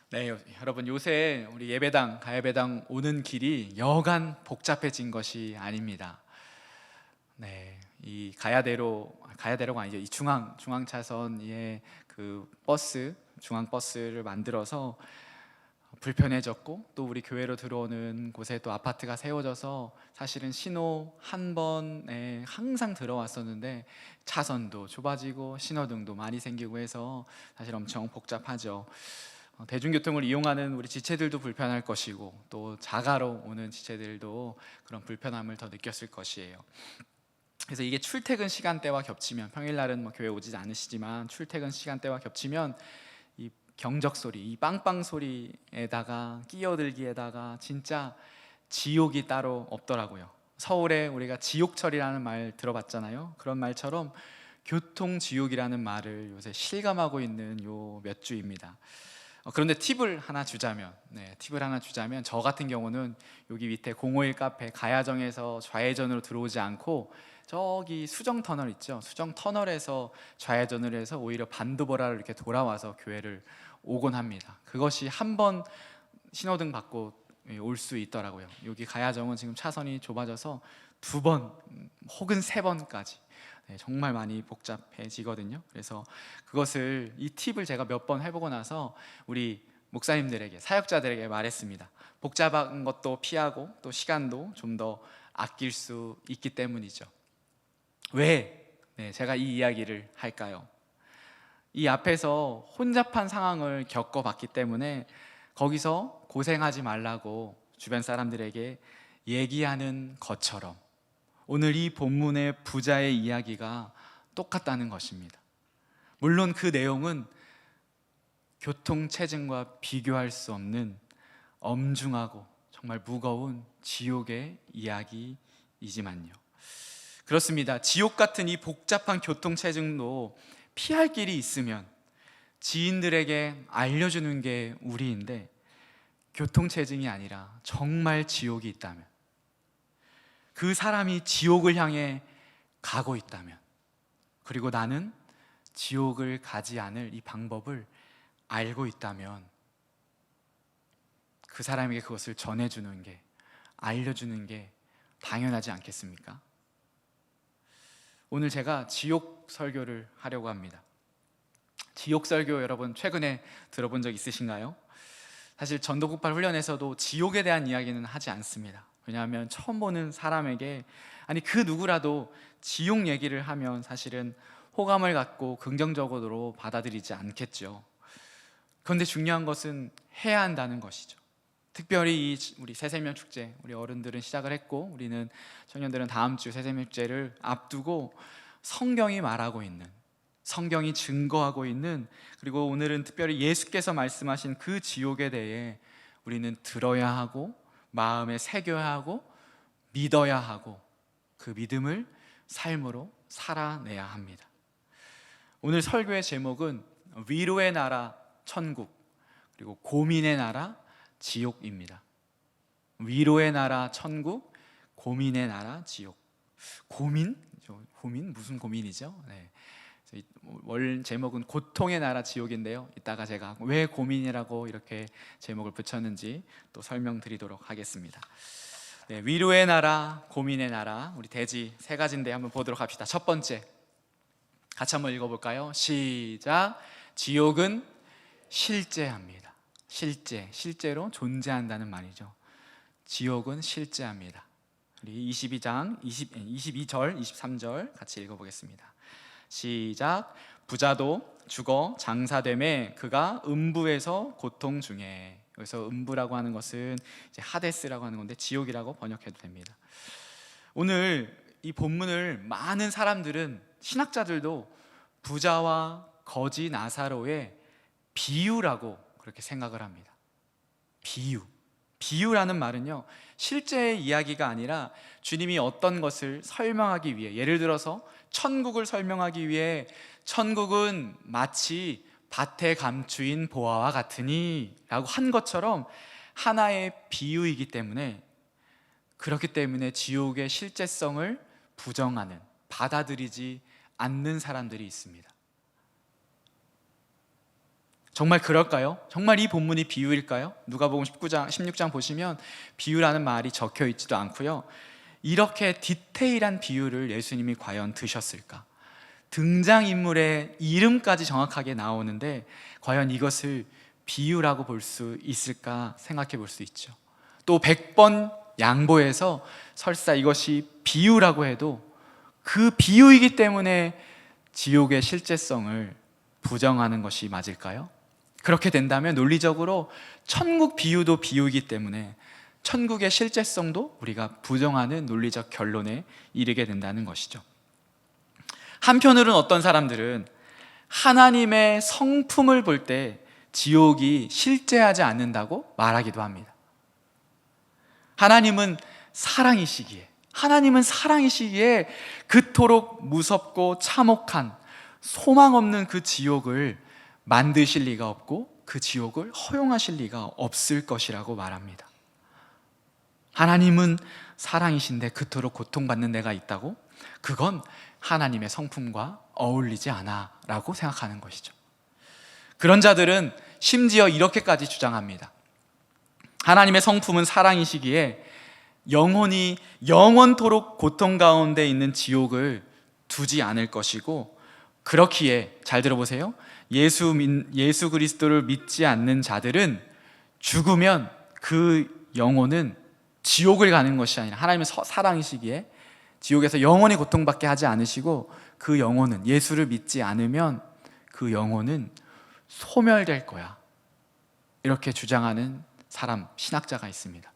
네, 여러분 요새 우리 예배당, 가야배당 오는 길이 여간 복잡해진 것이 아닙니다. 네, 이 가야대로가 아니죠. 이 중앙 차선에 그 중앙 버스를 만들어서 불편해졌고, 또 우리 교회로 들어오는 곳에 또 아파트가 세워져서 사실은 신호 한 번에 항상 들어왔었는데 차선도 좁아지고 신호등도 많이 생기고 해서 사실 엄청 복잡하죠. 대중교통을 이용하는 우리 지체들도 불편할 것이고, 또 자가로 오는 지체들도 그런 불편함을 더 느꼈을 것이에요. 그래서 이게 출퇴근 시간대와 겹치면, 평일날은 뭐 교회 오지 않으시지만 출퇴근 시간대와 겹치면 이 경적 소리, 이 빵빵 소리에다가 끼어들기에다가 진짜 지옥이 따로 없더라고요. 서울에 우리가 지옥철이라는 말 들어봤잖아요. 그런 말처럼 교통지옥이라는 말을 요새 실감하고 있는 요 몇 주입니다. 그런데 팁을 하나 주자면 저 같은 경우는 여기 밑에 051 카페 가야정에서 좌회전으로 들어오지 않고 저기 수정 터널 있죠. 수정 터널에서 좌회전을 해서 오히려 반드보라를 이렇게 돌아와서 교회를 오곤 합니다. 그것이 한 번 신호등 받고 올 수 있더라고요. 여기 가야정은 지금 차선이 좁아져서 2번 혹은 3번까지 정말 많이 복잡해지거든요. 그래서 이 팁을 제가 몇 번 해보고 나서 우리 목사님들에게, 사역자들에게 말했습니다. 복잡한 것도 피하고 또 시간도 좀 더 아낄 수 있기 때문이죠. 왜 제가 이 이야기를 할까요? 이 앞에서 혼잡한 상황을 겪어봤기 때문에 거기서 고생하지 말라고 주변 사람들에게 얘기하는 것처럼 오늘 이 본문의 부자의 이야기가 똑같다는 것입니다. 물론 그 내용은 교통체증과 비교할 수 없는 엄중하고 정말 무거운 지옥의 이야기이지만요. 그렇습니다. 지옥 같은 이 복잡한 교통체증도 피할 길이 있으면 지인들에게 알려주는 게 우리인데, 교통체증이 아니라 정말 지옥이 있다면, 그 사람이 지옥을 향해 가고 있다면, 그리고 나는 지옥을 가지 않을 이 방법을 알고 있다면 그 사람에게 그것을 전해주는 게, 알려주는 게 당연하지 않겠습니까? 오늘 제가 지옥 설교를 하려고 합니다. 지옥 설교 여러분 최근에 들어본 적 있으신가요? 사실 전도국발 훈련에서도 지옥에 대한 이야기는 하지 않습니다. 왜냐하면 처음 보는 사람에게, 아니 그 누구라도 지옥 얘기를 하면 사실은 호감을 갖고 긍정적으로 받아들이지 않겠죠. 그런데 중요한 것은 해야 한다는 것이죠. 특별히 우리 새세명 축제, 우리 어른들은 시작을 했고 우리는 청년들은 다음 주 새세명 축제를 앞두고 성경이 말하고 있는, 성경이 증거하고 있는, 그리고 오늘은 특별히 예수께서 말씀하신 그 지옥에 대해 우리는 들어야 하고 마음에 새겨야 하고 믿어야 하고 그 믿음을 삶으로 살아내야 합니다. 오늘 설교의 제목은 위로의 나라 천국, 그리고 고민의 나라 지옥입니다. 위로의 나라 천국, 고민의 나라 지옥. 고민? 무슨 고민이죠? 월 제목은 고통의 나라 지옥인데요, 이따가 제가 왜 고민이라고 이렇게 제목을 붙였는지 또 설명드리도록 하겠습니다. 위로의 나라, 고민의 나라, 우리 대지 3가지인데 한번 보도록 합시다. 첫 번째, 같이 한번 읽어볼까요? 시작. 지옥은 실제합니다. 실제로 존재한다는 말이죠. 지옥은 실제합니다. 우리 22절, 23절 같이 읽어보겠습니다. 시작. 부자도 죽어 장사되매 그가 음부에서 고통 중에. 여기서 음부라고 하는 것은 이제 하데스라고 하는 건데 지옥이라고 번역해도 됩니다. 오늘 이 본문을 많은 사람들은, 신학자들도 부자와 거지 나사로의 비유라고 그렇게 생각을 합니다. 비유라는 말은요, 실제의 이야기가 아니라 주님이 어떤 것을 설명하기 위해, 예를 들어서 천국을 설명하기 위해 천국은 마치 밭에 감추인 보화와 같으니 라고 한 것처럼 하나의 비유이기 때문에, 그렇기 때문에 지옥의 실제성을 부정하는, 받아들이지 않는 사람들이 있습니다. 정말 그럴까요? 정말 이 본문이 비유일까요? 누가복음 19장, 16장 보시면 비유라는 말이 적혀 있지도 않고요. 이렇게 디테일한 비유를 예수님이 과연 드셨을까? 등장인물의 이름까지 정확하게 나오는데 과연 이것을 비유라고 볼 수 있을까 생각해 볼 수 있죠. 또 100번 양보해서 설사 이것이 비유라고 해도 그 비유이기 때문에 지옥의 실제성을 부정하는 것이 맞을까요? 그렇게 된다면 논리적으로 천국 비유도 비유이기 때문에 천국의 실제성도 우리가 부정하는 논리적 결론에 이르게 된다는 것이죠. 한편으로는 어떤 사람들은 하나님의 성품을 볼 때 지옥이 실제하지 않는다고 말하기도 합니다. 하나님은 사랑이시기에 그토록 무섭고 참혹한 소망 없는 그 지옥을 만드실 리가 없고 그 지옥을 허용하실 리가 없을 것이라고 말합니다. 하나님은 사랑이신데 그토록 고통받는 데가 있다고? 그건 하나님의 성품과 어울리지 않아 라고 생각하는 것이죠. 그런 자들은 심지어 이렇게까지 주장합니다. 하나님의 성품은 사랑이시기에 영원토록 고통 가운데 있는 지옥을 두지 않을 것이고, 그렇기에 잘 들어보세요. 예수 그리스도를 믿지 않는 자들은 죽으면 그 영혼은 지옥을 가는 것이 아니라 하나님의 사랑이시기에 지옥에서 영원히 고통받게 하지 않으시고, 그 영혼은 예수를 믿지 않으면 그 영혼은 소멸될 거야, 이렇게 주장하는 사람, 신학자가 있습니다.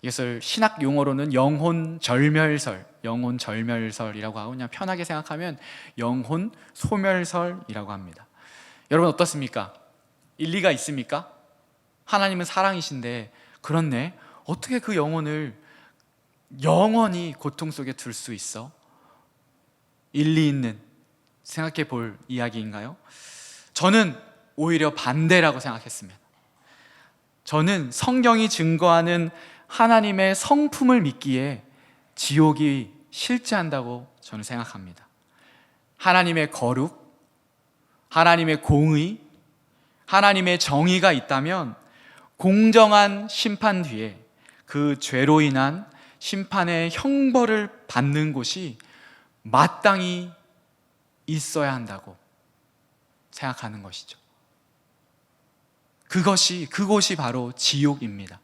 이것을 신학 용어로는 영혼절멸설이라고 하고, 그냥 편하게 생각하면 영혼 소멸설이라고 합니다. 여러분 어떻습니까? 일리가 있습니까? 하나님은 사랑이신데 그렇네, 어떻게 그 영혼을 영원히 고통 속에 둘 수 있어? 일리 있는 생각해 볼 이야기인가요? 저는 오히려 반대라고 생각했습니다. 저는 성경이 증거하는 하나님의 성품을 믿기에 지옥이 실제한다고 저는 생각합니다. 하나님의 거룩, 하나님의 공의, 하나님의 정의가 있다면 공정한 심판 뒤에 그 죄로 인한 심판의 형벌을 받는 곳이 마땅히 있어야 한다고 생각하는 것이죠. 그곳이 바로 지옥입니다.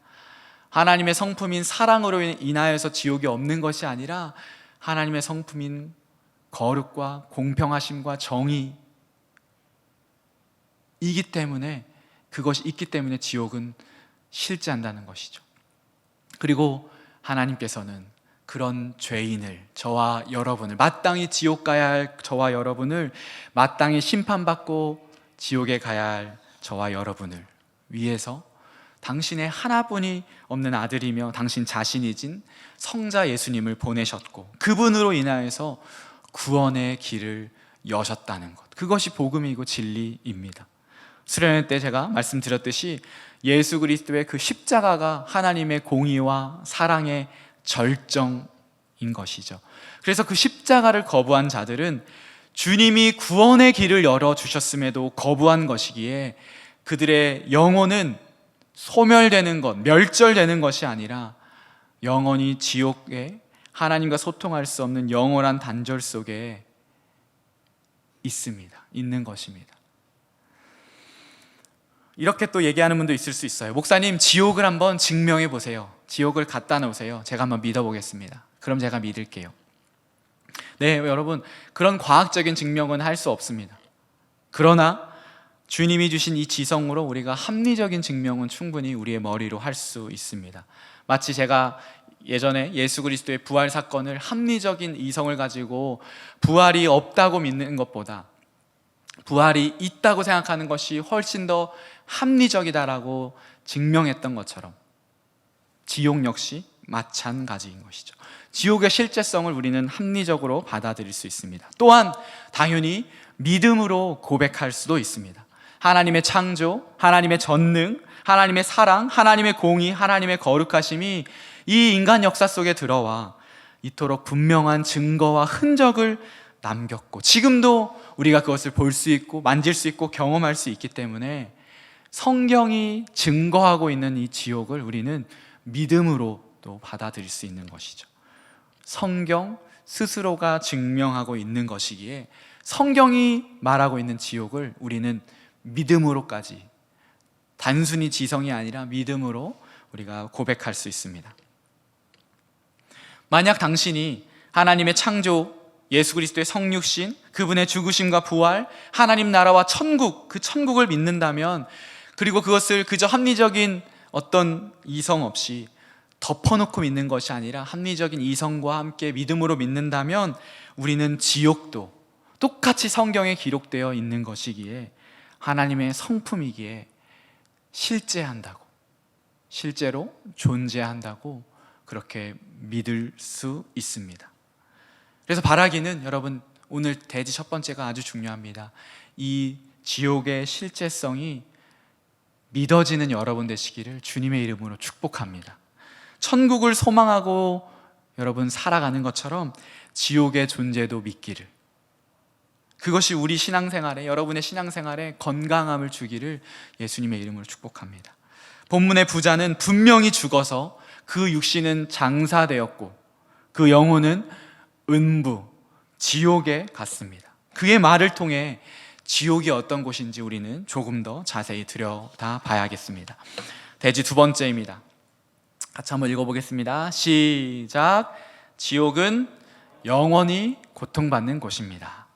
하나님의 성품인 사랑으로 인하여서 지옥이 없는 것이 아니라 하나님의 성품인 거룩과 공평하심과 정의이기 때문에, 그것이 있기 때문에 지옥은 실제한다는 것이죠. 그리고 하나님께서는 그런 죄인을, 저와 여러분을, 마땅히 지옥 가야 할 저와 여러분을, 마땅히 심판받고 지옥에 가야 할 저와 여러분을 위해서 당신의 하나뿐이 없는 아들이며 당신 자신이진 성자 예수님을 보내셨고, 그분으로 인하여서 구원의 길을 여셨다는 것, 그것이 복음이고 진리입니다. 수련회 때 제가 말씀드렸듯이 예수 그리스도의 그 십자가가 하나님의 공의와 사랑의 절정인 것이죠. 그래서 그 십자가를 거부한 자들은 주님이 구원의 길을 열어주셨음에도 거부한 것이기에 그들의 영혼은 소멸되는 것, 멸절되는 것이 아니라 영원히 지옥에 하나님과 소통할 수 없는 영원한 단절 속에 있는 것입니다. 이렇게 또 얘기하는 분도 있을 수 있어요. 목사님, 지옥을 한번 증명해 보세요. 지옥을 갖다 놓으세요. 제가 한번 믿어보겠습니다. 그럼 제가 믿을게요. 네, 여러분, 그런 과학적인 증명은 할 수 없습니다. 그러나 주님이 주신 이 지성으로 우리가 합리적인 증명은 충분히 우리의 머리로 할 수 있습니다. 마치 제가 예전에 예수 그리스도의 부활 사건을 합리적인 이성을 가지고 부활이 없다고 믿는 것보다 부활이 있다고 생각하는 것이 훨씬 더 합리적이다라고 증명했던 것처럼 지옥 역시 마찬가지인 것이죠. 지옥의 실제성을 우리는 합리적으로 받아들일 수 있습니다. 또한 당연히 믿음으로 고백할 수도 있습니다. 하나님의 창조, 하나님의 전능, 하나님의 사랑, 하나님의 공의, 하나님의 거룩하심이 이 인간 역사 속에 들어와 이토록 분명한 증거와 흔적을 남겼고, 지금도 우리가 그것을 볼 수 있고 만질 수 있고 경험할 수 있기 때문에 성경이 증거하고 있는 이 지옥을 우리는 믿음으로 또 받아들일 수 있는 것이죠. 성경 스스로가 증명하고 있는 것이기에 성경이 말하고 있는 지옥을 우리는 믿음으로까지, 단순히 지성이 아니라 믿음으로 우리가 고백할 수 있습니다. 만약 당신이 하나님의 창조, 예수 그리스도의 성육신, 그분의 죽으심과 부활, 하나님 나라와 천국, 그 천국을 믿는다면, 그리고 그것을 그저 합리적인 어떤 이성 없이 덮어놓고 믿는 것이 아니라 합리적인 이성과 함께 믿음으로 믿는다면, 우리는 지옥도 똑같이 성경에 기록되어 있는 것이기에 하나님의 성품이기에 실제한다고, 실제로 존재한다고 그렇게 믿을 수 있습니다. 그래서 바라기는, 여러분, 오늘 대지 첫 번째가 아주 중요합니다. 이 지옥의 실제성이 믿어지는 여러분 되시기를 주님의 이름으로 축복합니다. 천국을 소망하고 여러분 살아가는 것처럼 지옥의 존재도 믿기를, 그것이 우리 신앙생활에, 여러분의 신앙생활에 건강함을 주기를 예수님의 이름으로 축복합니다. 본문의 부자는 분명히 죽어서 그 육신은 장사되었고 그 영혼은 은부, 지옥에 갔습니다. 그의 말을 통해 지옥이 어떤 곳인지 우리는 조금 더 자세히 들여다 봐야겠습니다. 대지 두 번째입니다. 같이 한번 읽어보겠습니다. 시작. 지옥은 영원히 고통받는 곳입니다.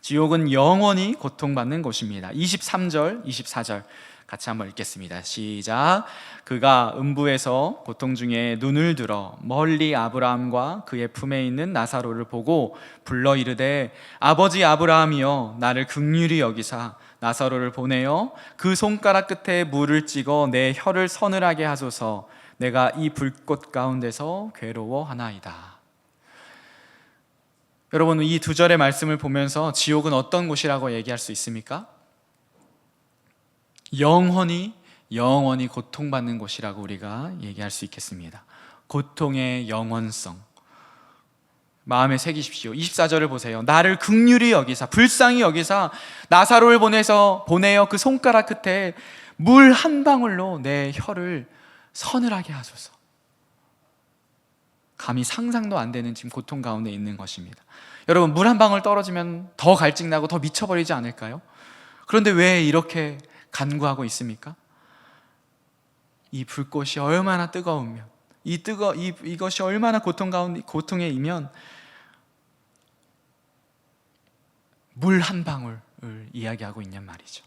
지옥은 영원히 고통받는 곳입니다. 23절, 24절 같이 한번 읽겠습니다. 시작. 그가 음부에서 고통 중에 눈을 들어 멀리 아브라함과 그의 품에 있는 나사로를 보고 불러 이르되, 아버지 아브라함이여, 나를 긍휼히 여기사 나사로를 보내어 그 손가락 끝에 물을 찍어 내 혀를 서늘하게 하소서. 내가 이 불꽃 가운데서 괴로워하나이다. 여러분, 이 두 절의 말씀을 보면서 지옥은 어떤 곳이라고 얘기할 수 있습니까? 영원히 고통받는 곳이라고 우리가 얘기할 수 있겠습니다. 고통의 영원성 마음에 새기십시오. 24절을 보세요. 나를 긍휼히 여기사, 불쌍히 여기사 나사로를 보내어 그 손가락 끝에 물 한 방울로 내 혀를 서늘하게 하소서. 감히 상상도 안 되는 지금 고통 가운데 있는 것입니다. 여러분, 물 한 방울 떨어지면 더 갈증나고 더 미쳐버리지 않을까요? 그런데 왜 이렇게 간구하고 있습니까? 이 불꽃이 얼마나 뜨거우면, 이것이 얼마나 고통에 이면 물 한 방울을 이야기하고 있냔 말이죠.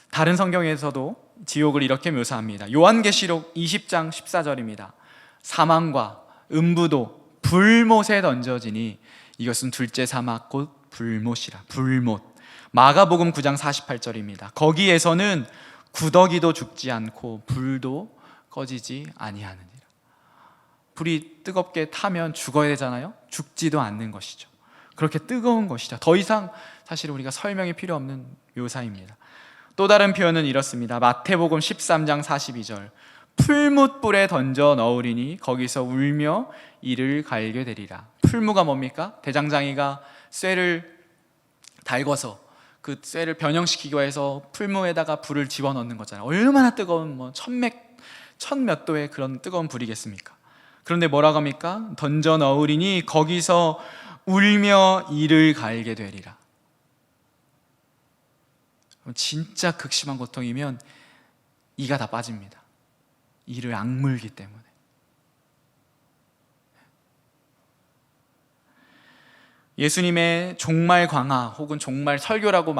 다른 성경에서도 지옥을 이렇게 묘사합니다. 요한계시록 20장 14절입니다. 사망과 음부도 불못에 던져지니 이것은 둘째 사막 곧 불못이라. 불못. 마가복음 9장 48절입니다. 거기에서는 구더기도 죽지 않고 불도 꺼지지 아니하느니라. 불이 뜨겁게 타면 죽어야 되잖아요. 죽지도 않는 것이죠. 그렇게 뜨거운 것이죠. 더 이상 사실 우리가 설명이 필요 없는 묘사입니다. 또 다른 표현은 이렇습니다. 마태복음 13장 42절. 풀뭇불에 던져 넣으리니 거기서 울며 이를 갈게 되리라. 풀무가 뭡니까? 대장장이가 쇠를 달궈서 그 쇠를 변형시키기 위해서 풀무에다가 불을 집어넣는 거잖아요. 얼마나 뜨거운 천몇 도의 그런 뜨거운 불이겠습니까? 그런데 뭐라고 합니까? 던져 넣으리니 거기서 울며 이를 갈게 되리라. 진짜 극심한 고통이면 이가 다 빠집니다. 이를 악물기 때문에. 예수님의 종말 광화 혹은 종말 설교라고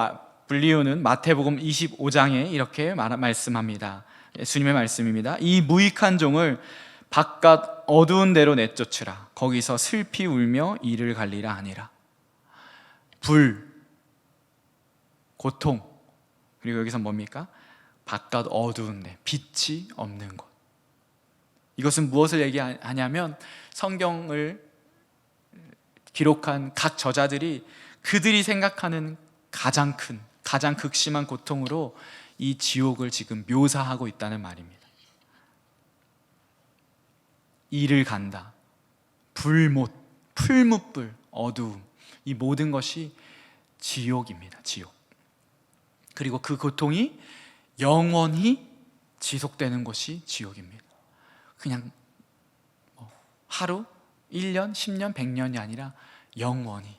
불리우는 마태복음 25장에 이렇게 말씀합니다. 예수님의 말씀입니다. 이 무익한 종을 바깥 어두운 데로 내쫓으라. 거기서 슬피 울며 이를 갈리라 하니라. 불, 고통, 그리고 여기서 뭡니까? 바깥 어두운 데, 빛이 없는 곳. 이것은 무엇을 얘기하냐면 성경을 기록한 각 저자들이 그들이 생각하는 가장 큰, 가장 극심한 고통으로 이 지옥을 지금 묘사하고 있다는 말입니다. 이를 간다, 불못, 풀뭇불, 어두움, 이 모든 것이 지옥입니다. 지옥. 그리고 그 고통이 영원히 지속되는 것이 지옥입니다. 그냥 하루, 1년, 10년, 100년이 아니라 영원히.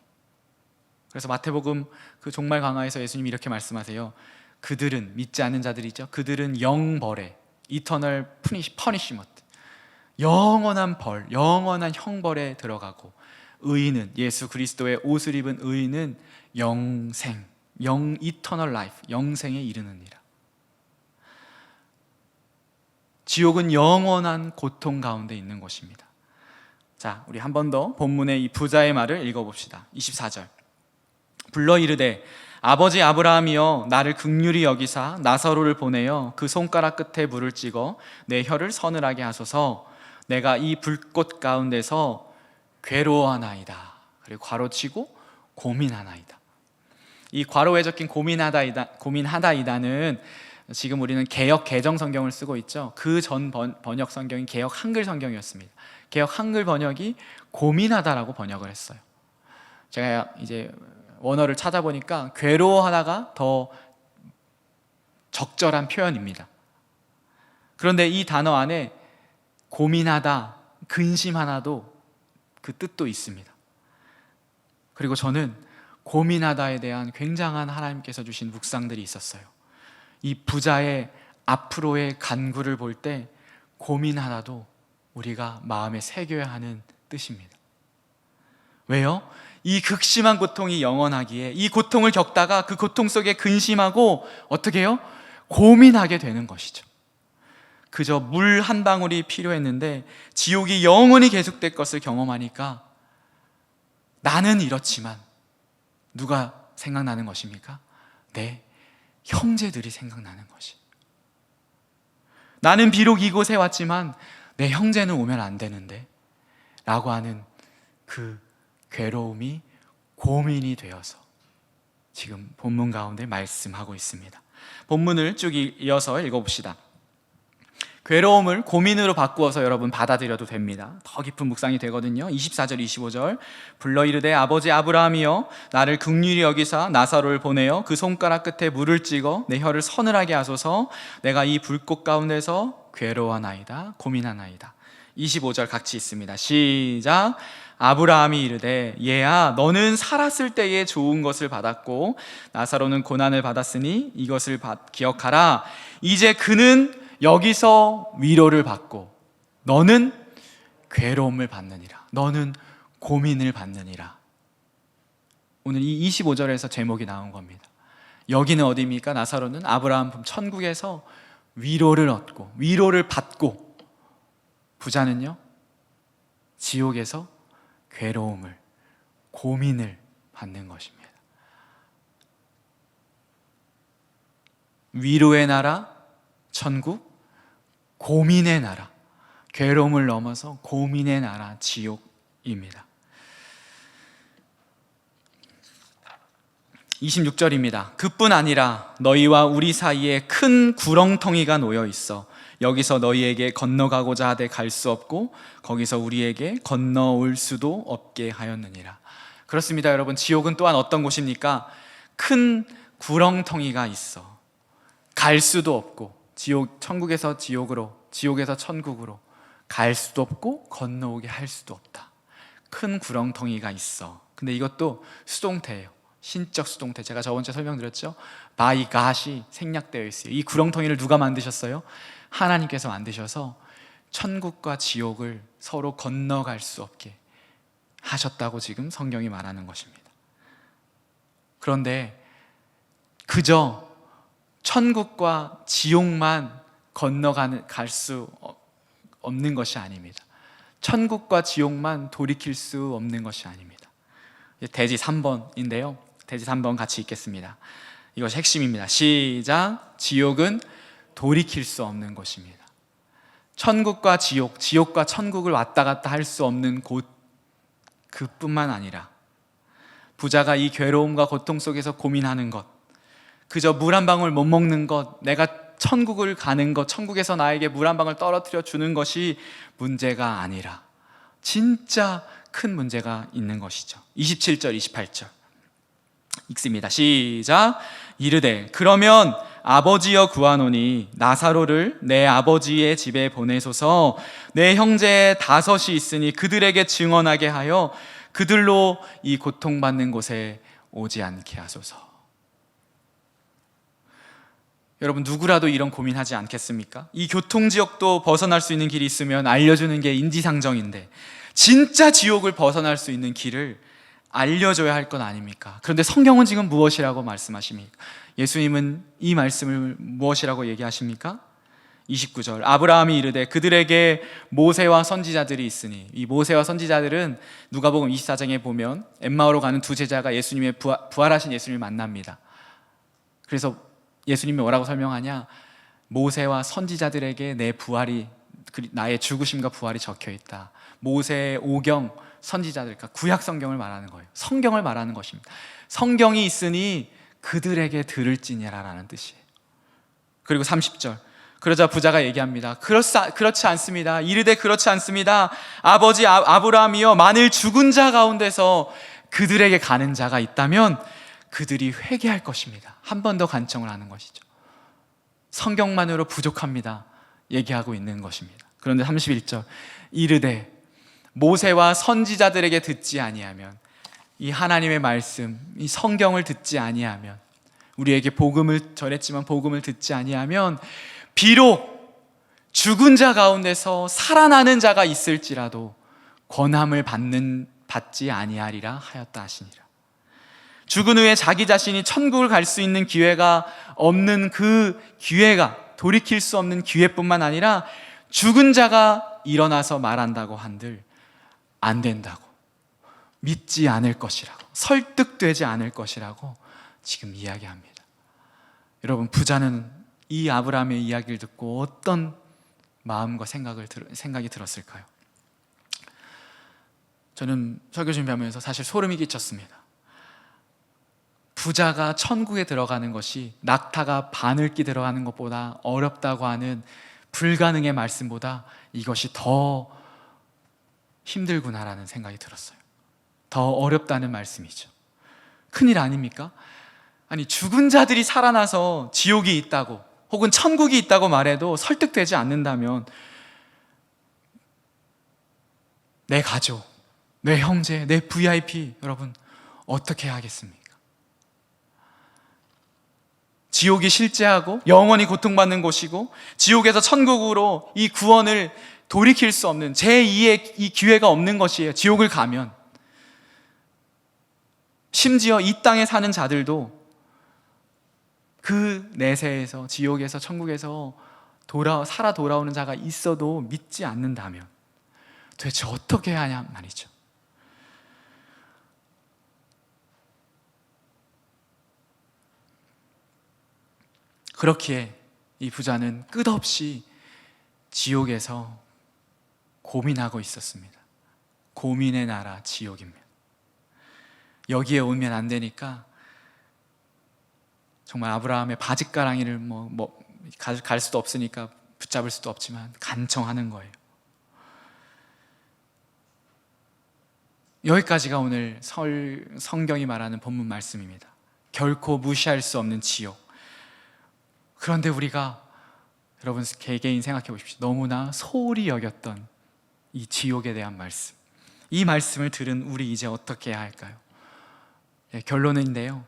그래서 마태복음 그 종말 강화에서 예수님이 이렇게 말씀하세요. 그들은, 믿지 않는 자들이죠, 그들은 영벌에, 이터널 퍼니시먼트, 영원한 벌, 영원한 형벌에 들어가고, 의인은, 예수 그리스도의 옷을 입은 의인은 영생, 이터널 라이프, 영생에 이르느니라. 지옥은 영원한 고통 가운데 있는 곳입니다. 자, 우리 한 번 더 본문의 이 부자의 말을 읽어봅시다. 24절. 불러 이르되 아버지 아브라함이여, 나를 긍휼히 여기사 나사로를 보내어 그 손가락 끝에 물을 찍어 내 혀를 서늘하게 하소서. 내가 이 불꽃 가운데서 괴로워하나이다. 그리고 괄호치고 고민하나이다. 이 괄호에 적힌 고민하다이다는 지금 우리는 개역 개정 성경을 쓰고 있죠. 그 전 번역 성경이 개역 한글 성경이었습니다. 개역 한글 번역이 고민하다라고 번역을 했어요. 제가 이제 원어를 찾아보니까 괴로워하다가 더 적절한 표현입니다. 그런데 이 단어 안에 고민하다, 근심하다도 그 뜻도 있습니다. 그리고 저는 고민하다에 대한 굉장한 하나님께서 주신 묵상들이 있었어요. 이 부자의 앞으로의 간구를 볼 때 고민하다도 우리가 마음에 새겨야 하는 뜻입니다. 왜요? 이 극심한 고통이 영원하기에 이 고통을 겪다가 그 고통 속에 근심하고 어떻게 해요? 고민하게 되는 것이죠. 그저 물 한 방울이 필요했는데 지옥이 영원히 계속될 것을 경험하니까 나는 이렇지만 누가 생각나는 것입니까? 내 형제들이 생각나는 것이. 나는 비록 이곳에 왔지만 내 형제는 오면 안 되는데 라고 하는 그 괴로움이 고민이 되어서 지금 본문 가운데 말씀하고 있습니다. 본문을 쭉 이어서 읽어봅시다. 괴로움을 고민으로 바꾸어서 여러분 받아들여도 됩니다. 더 깊은 묵상이 되거든요. 24절 25절. 불러 이르되 아버지 아브라함이여, 나를 긍휼히 여기사 나사로를 보내어 그 손가락 끝에 물을 찍어 내 혀를 서늘하게 하소서. 내가 이 불꽃 가운데서 괴로워하나이다, 고민하나이다. 25절 같이 있습니다. 시작. 아브라함이 이르되 얘야, 너는 살았을 때에 좋은 것을 받았고 나사로는 고난을 받았으니 이것을 기억하라. 이제 그는 여기서 위로를 받고 너는 괴로움을 받느니라. 너는 고민을 받느니라. 오늘 이 25절에서 제목이 나온 겁니다. 여기는 어디입니까? 나사로는 아브라함 천국에서 위로를 얻고 위로를 받고, 부자는요 지옥에서 괴로움을, 고민을 받는 것입니다. 위로의 나라 천국, 고민의 나라, 괴로움을 넘어서 고민의 나라 지옥입니다. 26절입니다. 그뿐 아니라 너희와 우리 사이에 큰 구렁텅이가 놓여 있어 여기서 너희에게 건너가고자 하되 갈 수 없고 거기서 우리에게 건너올 수도 없게 하였느니라. 그렇습니다, 여러분. 지옥은 또한 어떤 곳입니까? 큰 구렁텅이가 있어 갈 수도 없고, 천국에서 지옥으로, 지옥에서 천국으로 갈 수도 없고 건너오게 할 수도 없다. 큰 구렁텅이가 있어. 근데 이것도 수동태예요. 신적 수동태. 제가 저번 주에 설명드렸죠. by God이 생략되어 있어요. 이 구렁텅이를 누가 만드셨어요? 하나님께서 만드셔서 천국과 지옥을 서로 건너갈 수 없게 하셨다고 지금 성경이 말하는 것입니다. 그런데 그저 천국과 지옥만 건너갈 수 없는 것이 아닙니다. 천국과 지옥만 돌이킬 수 없는 것이 아닙니다. 대지 3번인데요 대지 3번 같이 읽겠습니다. 이것이 핵심입니다. 시작. 지옥은 돌이킬 수 없는 곳입니다. 천국과 지옥, 지옥과 천국을 왔다 갔다 할 수 없는 곳, 그뿐만 아니라 부자가 이 괴로움과 고통 속에서 고민하는 것, 그저 물 한 방울 못 먹는 것, 내가 천국을 가는 것, 천국에서 나에게 물 한 방울 떨어뜨려 주는 것이 문제가 아니라 진짜 큰 문제가 있는 것이죠. 27절 28절 읽습니다. 시작. 이르되 그러면 아버지여 구하노니 나사로를 내 아버지의 집에 보내소서. 내 형제 5이 있으니 그들에게 증언하게 하여 그들로 이 고통받는 곳에 오지 않게 하소서. 여러분, 누구라도 이런 고민하지 않겠습니까? 이 교통지옥도 벗어날 수 있는 길이 있으면 알려주는 게 인지상정인데 진짜 지옥을 벗어날 수 있는 길을 알려줘야 할 건 아닙니까? 그런데 성경은 지금 무엇이라고 말씀하십니까? 예수님은 이 말씀을 무엇이라고 얘기하십니까? 29절, 아브라함이 이르되 그들에게 모세와 선지자들이 있으니, 이 모세와 선지자들은 누가복음 24장에 보면 엠마오로 가는 두 제자가 예수님의 부활하신 예수님을 만납니다. 그래서 예수님이 뭐라고 설명하냐? 모세와 선지자들에게 내 부활이, 나의 죽으심과 부활이 적혀 있다. 모세의 오경, 선지자들, 그러니까 구약 성경을 말하는 거예요. 성경을 말하는 것입니다. 성경이 있으니 그들에게 들을지니라라는 뜻이에요. 그리고 30절, 그러자 부자가 얘기합니다. 그렇지 않습니다. 이르되 그렇지 않습니다. 아버지 아브라함이여, 만일 죽은 자 가운데서 그들에게 가는 자가 있다면 그들이 회개할 것입니다. 한 번 더 간청을 하는 것이죠. 성경만으로 부족합니다 얘기하고 있는 것입니다. 그런데 31절, 이르되 모세와 선지자들에게 듣지 아니하면, 이 하나님의 말씀, 이 성경을 듣지 아니하면, 우리에게 복음을 전했지만 복음을 듣지 아니하면 비록 죽은 자 가운데서 살아나는 자가 있을지라도 권함을 받지 아니하리라 하였다 하시니라. 죽은 후에 자기 자신이 천국을 갈 수 있는 기회가 없는 그 기회가, 돌이킬 수 없는 기회뿐만 아니라 죽은 자가 일어나서 말한다고 한들 안 된다고, 믿지 않을 것이라고, 설득되지 않을 것이라고 지금 이야기합니다. 여러분, 부자는 이 아브라함의 이야기를 듣고 어떤 마음과 생각이 들었을까요? 저는 설교 준비하면서 사실 소름이 끼쳤습니다. 부자가 천국에 들어가는 것이 낙타가 바늘기 들어가는 것보다 어렵다고 하는 불가능의 말씀보다 이것이 더 힘들구나라는 생각이 들었어요. 더 어렵다는 말씀이죠. 큰일 아닙니까? 아니, 죽은 자들이 살아나서 지옥이 있다고 혹은 천국이 있다고 말해도 설득되지 않는다면 내 가족, 내 형제, 내 VIP, 여러분 어떻게 하겠습니까? 지옥이 실제하고 영원히 고통받는 곳이고 지옥에서 천국으로 이 구원을 돌이킬 수 없는 제2의 이 기회가 없는 것이에요. 지옥을 가면. 심지어 이 땅에 사는 자들도 그 내세에서, 지옥에서, 천국에서 살아 돌아오는 자가 있어도 믿지 않는다면 도대체 어떻게 해야 하냐 말이죠. 그렇기에 이 부자는 끝없이 지옥에서 고민하고 있었습니다. 고민의 나라 지옥입니다. 여기에 오면 안 되니까 정말 아브라함의 바짓가랑이를 갈 수도 없으니까 붙잡을 수도 없지만 간청하는 거예요. 여기까지가 오늘 성경이 말하는 본문 말씀입니다. 결코 무시할 수 없는 지옥. 그런데 우리가, 여러분 개개인 생각해 보십시오. 너무나 소홀히 여겼던 이 지옥에 대한 말씀, 이 말씀을 들은 우리 이제 어떻게 해야 할까요? 결론인데요,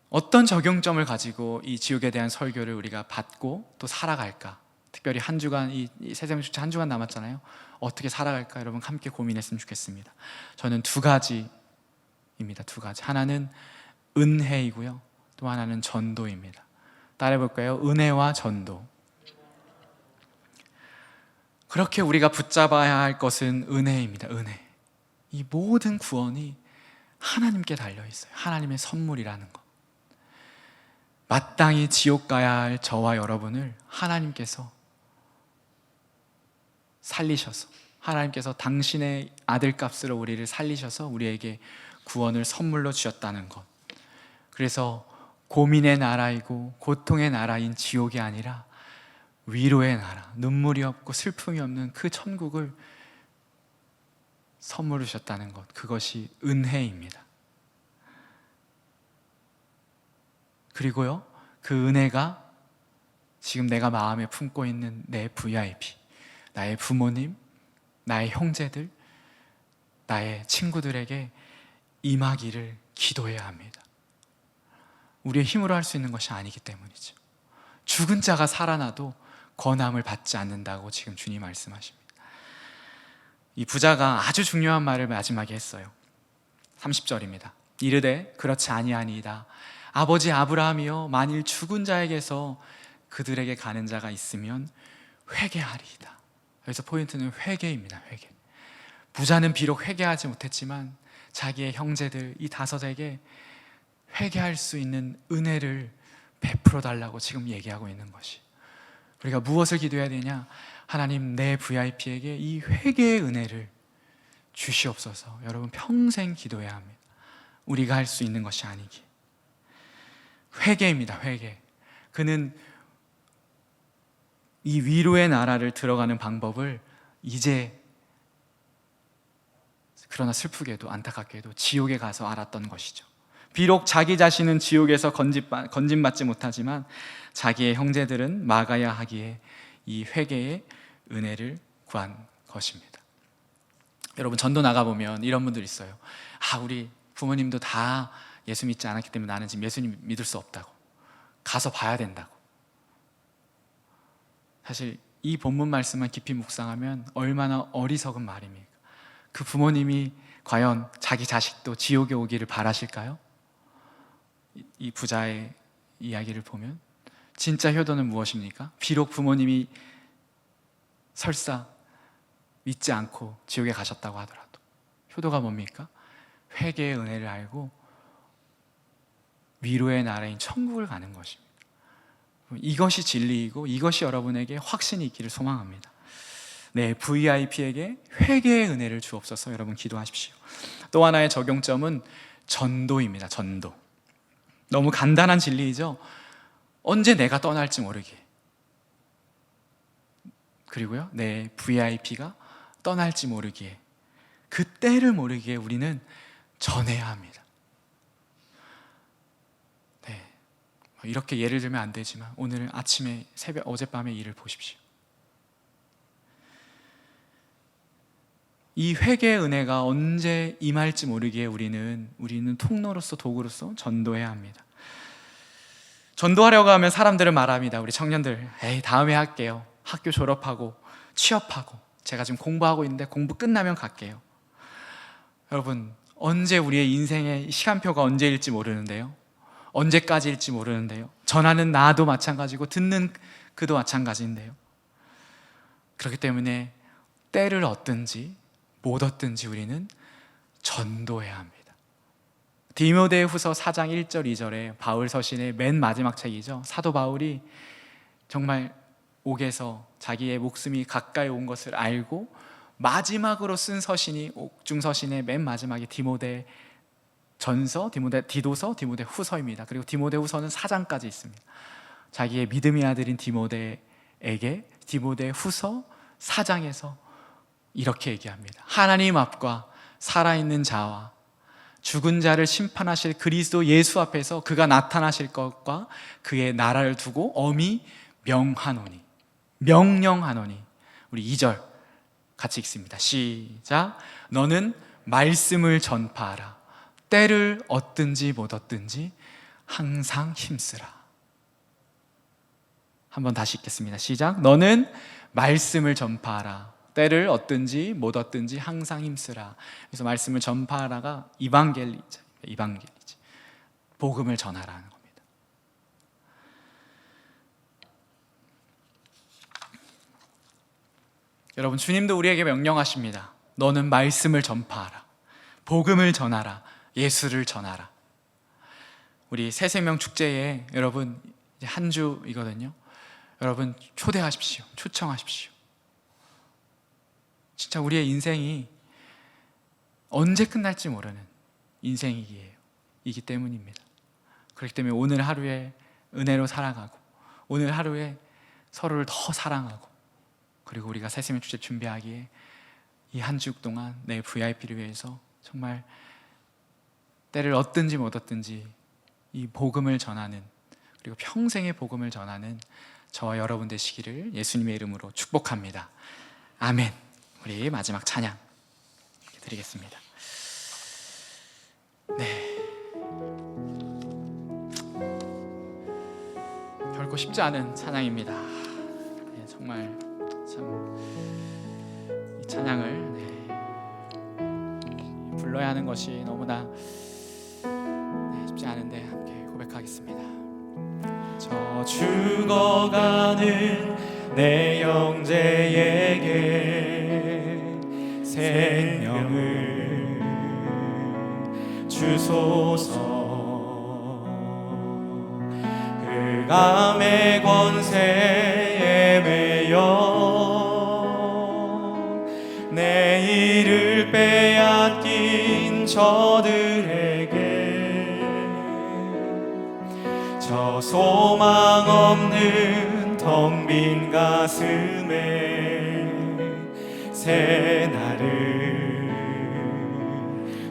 어떤 적용점을 가지고 이 지옥에 대한 설교를 우리가 받고 또 살아갈까? 특별히 한 주간, 이 세상 축제 한 주간 남았잖아요. 어떻게 살아갈까? 여러분 함께 고민했으면 좋겠습니다. 저는 2가지입니다. 2가지. 하나는 은혜이고요, 또 하나는 전도입니다. 따라해볼까요? 은혜와 전도. 그렇게 우리가 붙잡아야 할 것은 은혜입니다. 은혜. 이 모든 구원이 하나님께 달려있어요. 하나님의 선물이라는 것. 마땅히 지옥 가야 할 저와 여러분을 하나님께서 살리셔서, 하나님께서 당신의 아들값으로 우리를 살리셔서 우리에게 구원을 선물로 주셨다는 것. 그래서 고민의 나라이고 고통의 나라인 지옥이 아니라 위로의 나라, 눈물이 없고 슬픔이 없는 그 천국을 선물로 주셨다는 것, 그것이 은혜입니다. 그리고요, 그 은혜가 지금 내가 마음에 품고 있는 내 VIP, 나의 부모님, 나의 형제들, 나의 친구들에게 임하기를 기도해야 합니다. 우리의 힘으로 할 수 있는 것이 아니기 때문이죠. 죽은 자가 살아나도 권함을 받지 않는다고 지금 주님 말씀하십니다. 이 부자가 아주 중요한 말을 마지막에 했어요. 30절입니다. 이르되 그렇지 아니하니이다. 아버지 아브라함이여, 만일 죽은 자에게서 그들에게 가는 자가 있으면 회개하리이다. 여기서 포인트는 회개입니다. 회개. 부자는 비록 회개하지 못했지만 자기의 형제들 이 다섯에게 회개할 수 있는 은혜를 베풀어 달라고 지금 얘기하고 있는 것이, 우리가 무엇을 기도해야 되냐? 하나님, 내 VIP에게 이 회개의 은혜를 주시옵소서. 여러분, 평생 기도해야 합니다. 우리가 할 수 있는 것이 아니기. 회개입니다. 회개. 그는 이 위로의 나라를 들어가는 방법을 이제, 그러나 슬프게도 안타깝게도 지옥에 가서 알았던 것이죠. 비록 자기 자신은 지옥에서 건짐받지 못하지만 자기의 형제들은 막아야 하기에 이 회개의 은혜를 구한 것입니다. 여러분, 전도 나가보면 이런 분들 있어요. 우리 부모님도 다 예수 믿지 않았기 때문에 나는 지금 예수님 믿을 수 없다고, 가서 봐야 된다고. 사실 이 본문 말씀만 깊이 묵상하면 얼마나 어리석은 말입니까? 그 부모님이 과연 자기 자식도 지옥에 오기를 바라실까요? 이 부자의 이야기를 보면 진짜 효도는 무엇입니까? 비록 부모님이 설사 믿지 않고 지옥에 가셨다고 하더라도 효도가 뭡니까? 회개의 은혜를 알고 위로의 나라인 천국을 가는 것입니다. 이것이 진리이고 이것이 여러분에게 확신이 있기를 소망합니다. 네, VIP에게 회개의 은혜를 주옵소서. 여러분, 기도하십시오. 또 하나의 적용점은 전도입니다. 전도. 너무 간단한 진리이죠. 언제 내가 떠날지 모르게, 그리고요, 내 VIP가 떠날지 모르기에, 그 때를 모르기에 우리는 전해야 합니다. 네, 이렇게 예를 들면 안 되지만 오늘 아침에 어젯밤의 일을 보십시오. 이 회개의 은혜가 언제 임할지 모르기에 우리는 통로로서, 도구로서 전도해야 합니다. 전도하려고 하면 사람들은 말합니다. 우리 청년들, 다음에 할게요. 학교 졸업하고 취업하고 제가 지금 공부하고 있는데 공부 끝나면 갈게요. 여러분, 언제 우리의 인생의 시간표가 언제일지 모르는데요, 언제까지일지 모르는데요, 전하는 나도 마찬가지고 듣는 그도 마찬가지인데요, 그렇기 때문에 때를 얻든지 못 얻든지 우리는 전도해야 합니다. 디모데후서 4장 1절 2절에 바울 서신의 맨 마지막 책이죠. 사도 바울이 정말 옥에서 자기의 목숨이 가까이 온 것을 알고 마지막으로 쓴 서신이 옥중 서신의 맨 마지막에 디모데 전서, 디도서, 디모데 후서입니다. 그리고 디모데 후서는 4장까지 있습니다. 자기의 믿음의 아들인 디모데에게 디모데 후서 4장에서 이렇게 얘기합니다. 하나님 앞과 살아있는 자와 죽은 자를 심판하실 그리스도 예수 앞에서 그가 나타나실 것과 그의 나라를 두고 엄히 명하노니, 명령하노니. 우리 2절 같이 읽습니다. 시작. 너는 말씀을 전파하라. 때를 얻든지 못 얻든지 항상 힘쓰라. 한번 다시 읽겠습니다. 시작. 너는 말씀을 전파하라. 때를 얻든지 못 얻든지 항상 힘쓰라. 그래서 말씀을 전파하라가 이방겔리죠. 복음을 전하라는 겁니다. 여러분, 주님도 우리에게 명령하십니다. 너는 말씀을 전파하라. 복음을 전하라. 예수를 전하라. 우리 새생명 축제에 여러분 이제 한 주이거든요. 여러분 초대하십시오. 초청하십시오. 진짜 우리의 인생이 언제 끝날지 모르는 인생이기 때문입니다. 그렇기 때문에 오늘 하루에 은혜로 살아가고, 오늘 하루에 서로를 더 사랑하고, 그리고 우리가 새생명 축제 준비하기에 이 한 주 동안 내 VIP를 위해서 정말 때를 얻든지 못 얻든지 이 복음을 전하는, 그리고 그리고 평생의 복음을 전하는 저와 여러분 되시기를 예수님의 이름으로 축복합니다. 아멘. 우리 마지막 찬양 드리겠습니다. 네, 결코 쉽지 않은 찬양입니다. 네, 정말 참 이 찬양을 불러야 하는 것이 너무나 쉽지 않은데 함께 고백하겠습니다. 저 죽어가는 내 형제에게 생명을 주소서. 흑암의 권세에 매여 내 이를 빼앗긴 저들에게 저 소망 없는 텅 빈 가슴에 새 날을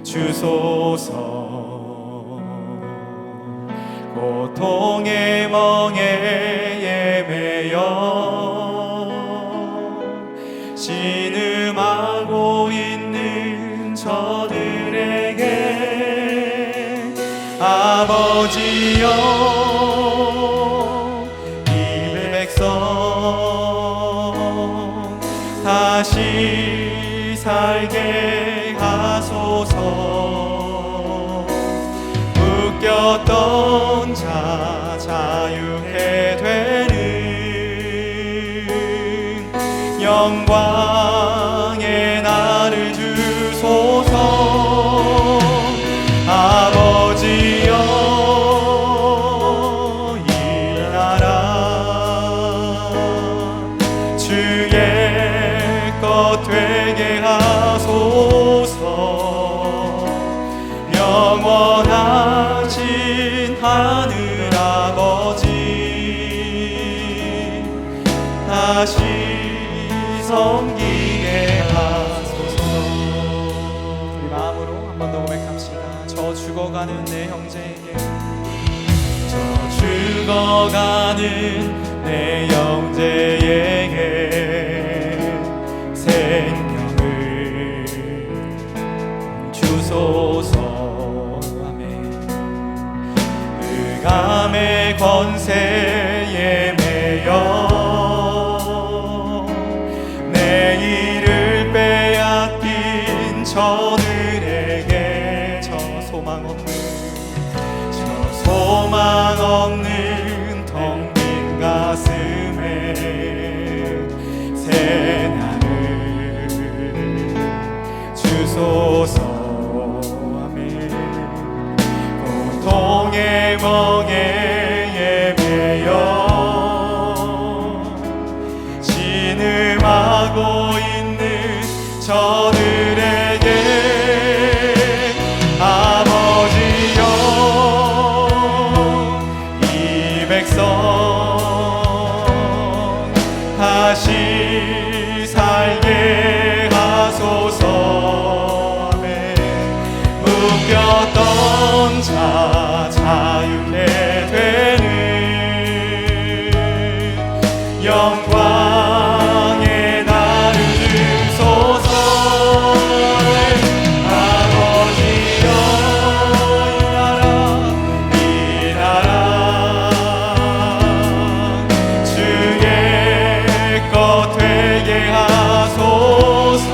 주소서. 고통의 멍에에 매여 신음하고 있는 저들에게 아버지여 이 백성 다시 살게 하소서. 묶였던 자 자유케 되는 영광의 날을 주소서. 아버지여 이 나라 주의 것 되게 하소서. 영원하신 하늘 아버지 다시 섬기게 하소서. 우리 마음으로 한 번 더 고백합시다. 저 죽어가는 내 형제에게 저 죽어가는 내 형제에게 생명을 주소서. 흑암의 권세에 매여 내 이를 빼앗긴 저들에게 저 소망 없는 텅 빈 가슴에 새 날을 주소서. 고통의 멍에에 매여 신음하고 있는 저들에게 아버지여 이 백성 다시 살게 하소서. 묶였던 자 자유케 되는 영광의 날을 주소서. 아버지여 이 나라 주의 것 되게 하소서.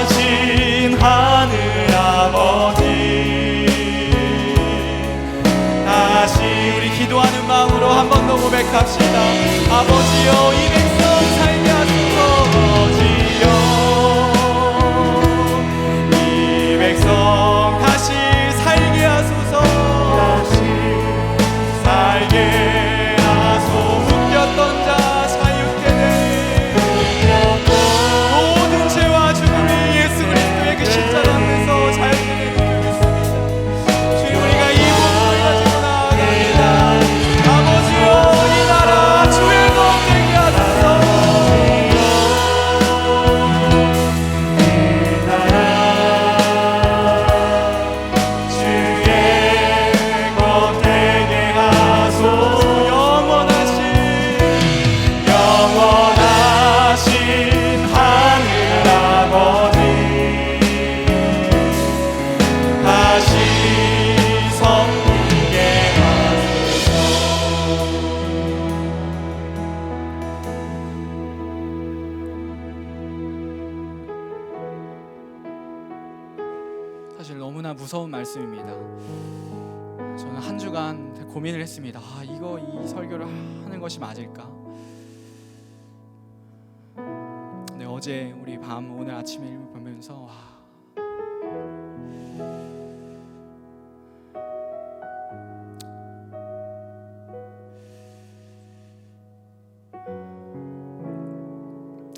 영원하신 하늘 아버지 다시 우리 기도하는 마음으로 한 번 더 고백합시다. 아버지여 이 백성 살게 하소서. 아버지여 이 백성 다시 살게 하소서. 다시 살게 하소서. 묶였던 자 자유케 되는 모든 죄와 죽음이 예수 그리스도의 그 십자가 앞에서 자유케 되는 줄 믿습니다. 주님 우리가 이 모습을 가지고 나아갑니다. 아버지여 이 나라 주의 것 되게 하소서. 무서운 말씀입니다. 저는 한 주간 고민을 했습니다. 이 설교를 하는 것이 맞을까? 근데 어제 우리 오늘 아침에 보면서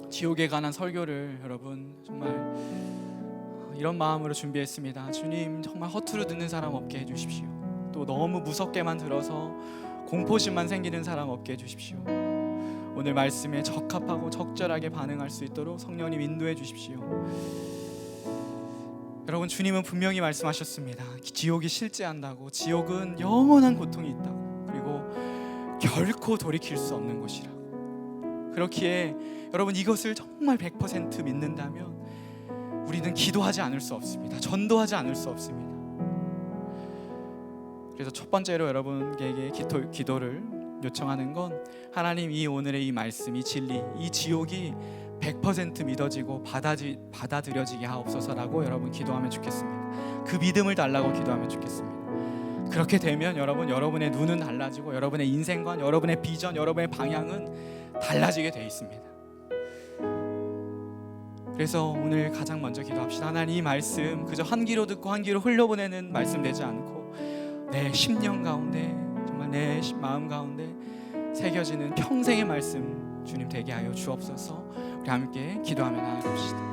지옥에 관한 설교를 여러분 정말 이런 마음으로 준비했습니다. 주님, 정말 허투루 듣는 사람 없게 해주십시오. 또 너무 무섭게만 들어서 공포심만 생기는 사람 없게 해주십시오. 오늘 말씀에 적합하고 적절하게 반응할 수 있도록 성령님 인도해 주십시오. 여러분, 주님은 분명히 말씀하셨습니다. 지옥이 실제한다고, 지옥은 영원한 고통이 있다고, 그리고 결코 돌이킬 수 없는 곳이라고. 그렇기에 여러분, 이것을 정말 100% 믿는다면 우리는 기도하지 않을 수 없습니다. 전도하지 않을 수 없습니다. 그래서 첫 번째로 여러분에게 기도를 요청하는 건, 하나님, 이 오늘의 이 말씀, 이 진리, 이 지옥이 100% 믿어지고 받아들여지게 하옵소서라고 여러분 기도하면 좋겠습니다. 그 믿음을 달라고 기도하면 좋겠습니다. 그렇게 되면 여러분의 눈은 달라지고 여러분의 인생관, 여러분의 비전, 여러분의 방향은 달라지게 되어 있습니다. 그래서 오늘 가장 먼저 기도합시다. 하나님, 이 말씀 그저 한 귀로 듣고 한 귀로 흘려보내는 말씀 되지 않고 내 심령 가운데, 정말 내 마음 가운데 새겨지는 평생의 말씀 주님 되게 하여 주옵소서. 우리 함께 기도하며 나아갑시다.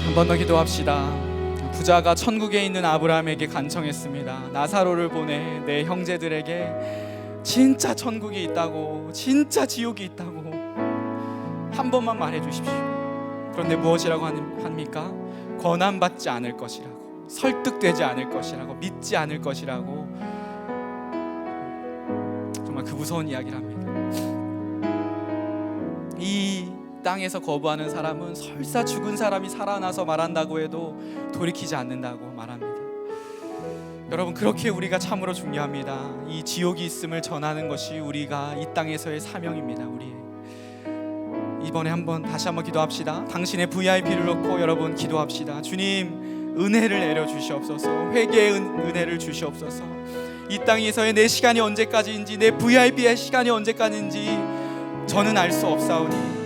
한 번 더 기도합시다. 부자가 천국에 있는 아브라함에게 간청했습니다. 나사로를 보내 내 형제들에게 진짜 천국이 있다고, 진짜 지옥이 있다고 한 번만 말해 주십시오. 그런데 무엇이라고 합니까? 권한받지 않을 것이라고, 설득되지 않을 것이라고, 믿지 않을 것이라고. 정말 그 무서운 이야기를 합니다. 이 땅에서 거부하는 사람은 설사 죽은 사람이 살아나서 말한다고 해도 돌이키지 않는다고 말합니다. 여러분, 그렇게 우리가 참으로 중요합니다. 이 지옥이 있음을 전하는 것이 우리가 이 땅에서의 사명입니다. 이번에 다시 한번 기도합시다. 당신의 VIP를 놓고 여러분 기도합시다. 주님, 은혜를 내려 주시옵소서. 회개의 은혜를 주시옵소서. 이 땅에서의 내 시간이 언제까지인지, 내 VIP의 시간이 언제까지인지 저는 알 수 없사오니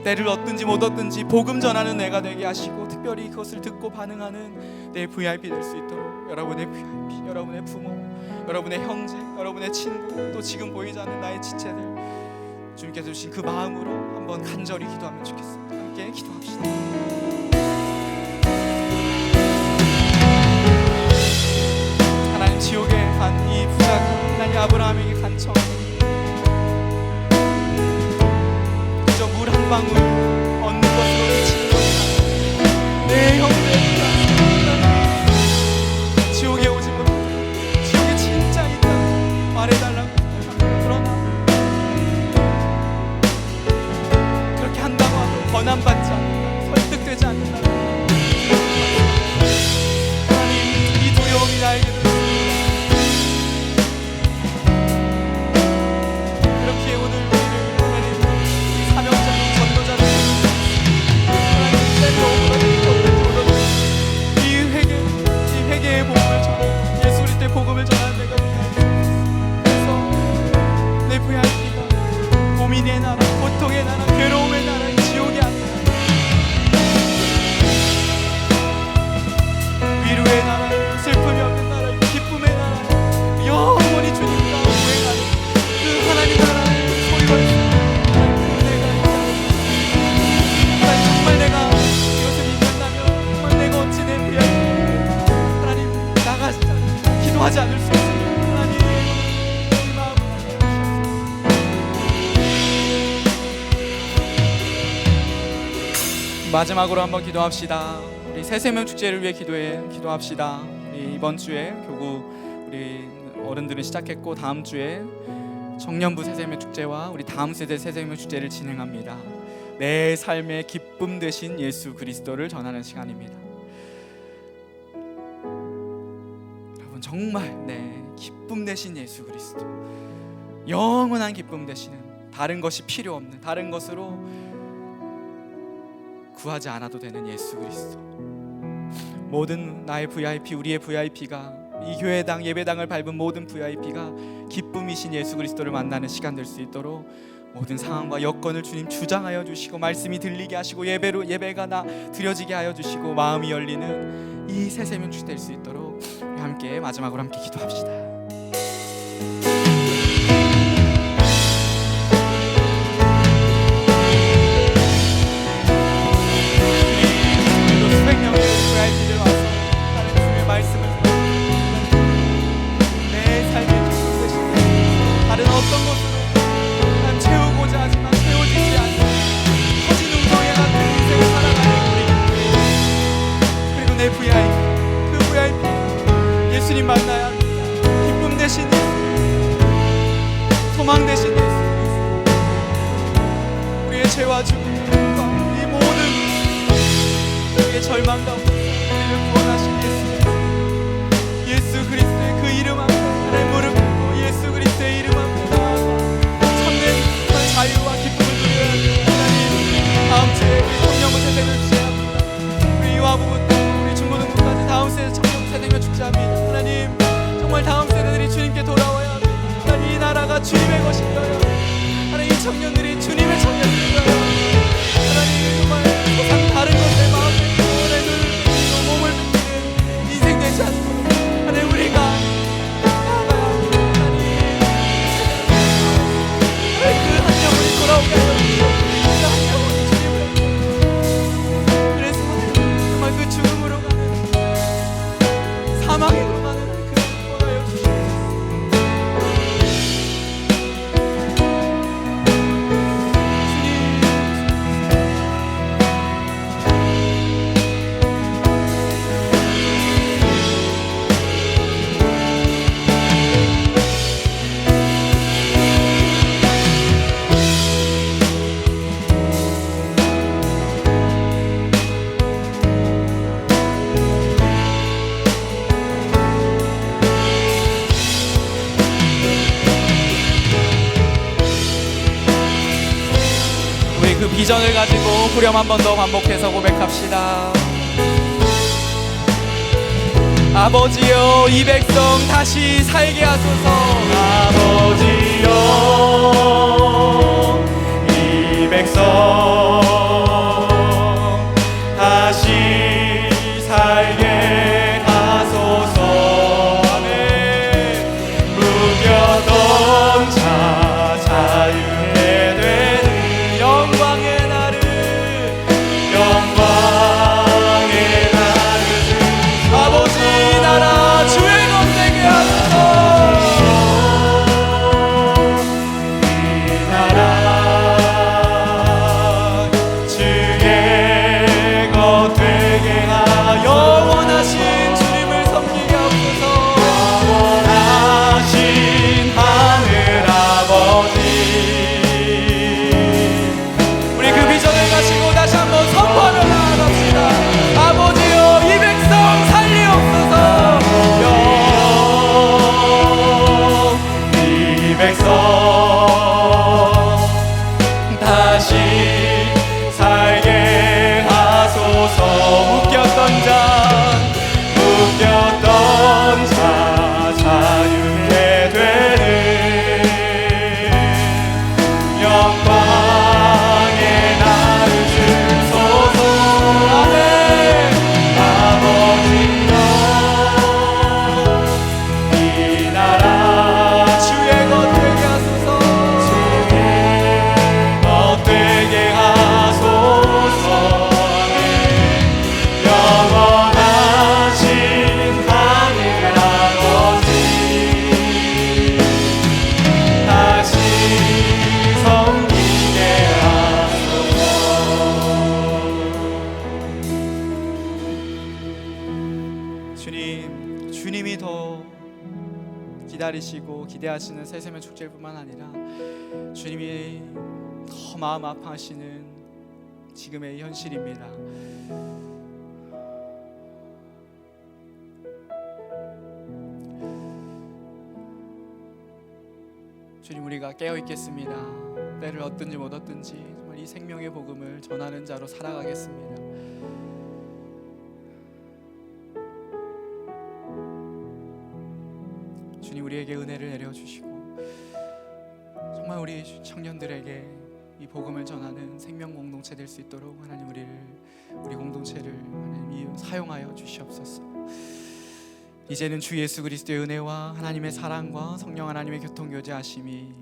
때를 얻든지 못 얻든지 복음 전하는 내가 되게 하시고, 특별히 그것을 듣고 반응하는 내 VIP 될 수 있도록 여러분의 VIP, 여러분의 부모, 여러분의 형제, 여러분의 친구, 또 지금 보이지 않는 나의 지체들, 주님께서 주신 그 마음으로 한번 간절히 기도하면 좋겠습니다. 함께 기도합시다. 부자가 하나님 아브라함에게 간청하고 그저 물 한 방울 얻는 것으로 그치는 것이다. 내 형제들아, 지옥에 오지 못하고 지옥에 진짜 있다 말해달라고. 그러나 그렇게 한다고 하고 권한받지 않는다, 설득되지 않는다. 하나님, 이 두려움이 나에게도 있습니다. 그렇게 오늘 우리를 하나님 사명자로 전도자로 하나님 셀로 이 회개의 복음을 전하고 예수 그리스도의 복음을 전하는 내가 그래서 내 VIP가 고민의 나라, 고통의 나라, 괴로움의 나라, 지옥이 아니라 위로의 나라, 슬픔이 없는 나라, 기쁨의 나라, 영원히 주님과 동행하는 그 하나님 나라의 소유할 수 있는 은혜가 있다. 정말 내가 이것을 믿는다면 정말 내가 어찌 내 VIP 하나님 나가지 기도하지 않을 수 있습니까? 하나님 우리 마음을 알려주시옵소서. 마지막으로 한번 기도합시다. 우리 새세명 축제를 위해 기도합시다. 우리 이번 주에 교구 우리 어른들은 시작했고 다음 주에 청년부 새세명 축제와 우리 다음 세대 새세명 축제를 진행합니다. 내 삶의 기쁨 되신 예수 그리스도를 전하는 시간입니다. 여러분 정말 내 기쁨 되신 예수 그리스도, 영원한 기쁨 되시는, 다른 것이 필요 없는, 다른 것으로 구하지 않아도 되는 예수 그리스도. 모든 나의 VIP, 우리의 VIP가, 이 교회당 예배당을 밟은 모든 VIP가 기쁨이신 예수 그리스도를 만나는 시간 될 수 있도록 모든 상황과 여건을 주님 주장하여 주시고 말씀이 들리게 하시고 예배가 드려지게 하여 주시고 마음이 열리는 이 새세명 축제 될 수 있도록 우리 함께 마지막으로 함께 기도합시다. 수백 명의 VIP들 와서 하나님 주님의 말씀을 내 삶의 기쁨 되시는 다른 어떤 것으로 난 채우고자 하지만 채워지지 않는 터진 웅덩이 같은 인생을 살아가는 우리, 그리고 내 VIP, 그 VIP 예수님 만나야 합니다. 기쁨 되신 예수, 소망 되신 예수, 우리의 죄와 죽음과 이 모든 우리의 절망 가운데 우리를 구원하신 예수 그리스도의 그 이름 앞에 내 무릎 꿇고 예수 그리스도의 이름 앞에 나아가 참된 자유와 기쁨을 누려야 합니다. 하나님, 다음 주에 우리 청년부 새세명 축제합니다. 우리 유아부부터 우리 중고등부까지 다음 세대 청년부 새세명 축제합니다. 하나님, 정말 다음 세대들이 주님께 돌아와야 합니다. 하나님, 이 나라가 주님의 것인가요? 하나님, 이 청년들이 주님의 청년들인가요? 하나님, 정말 세상 다른 것에 마음을 내 눈을 빗기고 몸을 빗기는 인생 되지 않도록 하나님 우리가 나아가야 합니다. 하나님, 그 한 영혼이 돌아오게 하여 주시옵소서. 그 한 영혼이 주님을, 그래서 정말 그 죽음으로 가는, 사망으로 가는 그 구원하여 주시옵소서. 그 비전을 가지고 후렴 한 번 더 반복해서 고백합시다. 아버지여, 이 백성 다시 살게 하소서. 아버지여, 이 백성 다시 살게 하소서. 아멘. 묶였던 자 자유해 되는 영광의 날을, 영광의 날을 아버지 나라 주의 검되게 하소서. 백성 다시 살게 하소서. 묶였던 자 자유케 되는 영광의 날을 주소서. 아멘. 아버지여 이 나라 주의 것 되게 하소서. 것 되게 하소서. 영원하신 하늘 아버지 다시 섬기게 하소서. 주님이 더 기다리시고 기대하시는 새세면 축제뿐만 아니라 주님이 더 마음 아파하시는 지금의 현실입니다. 주님, 우리가 깨어 있겠습니다. 때를 얻든지 못 얻든지 정말 이 생명의 복음을 전하는 자로 살아가겠습니다. 주님, 우리에게 은혜를 내려주시고 정말 우리 청년들에게 이 복음을 전하는 생명 공동체 될 수 있도록 하나님 우리 공동체를 하나님 사용하여 주시옵소서. 이제는 주 예수 그리스도의 은혜와 하나님의 사랑과 성령 하나님의 교통교제하심이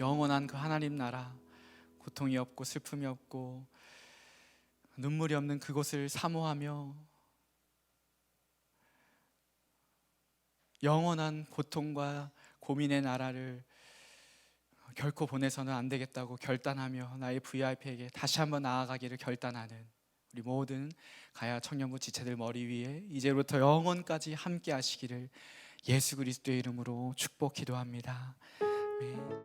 영원한 그 하나님 나라, 고통이 없고 슬픔이 없고 눈물이 없는 그곳을 사모하며 영원한 고통과 고민의 나라를 결코 보내서는 안 되겠다고 결단하며 나의 VIP에게 다시 한번 나아가기를 결단하는 우리 모든 가야 청년부 지체들 머리 위에 이제부터 영원까지 함께 하시기를 예수 그리스도의 이름으로 축복 기도합니다. 아멘.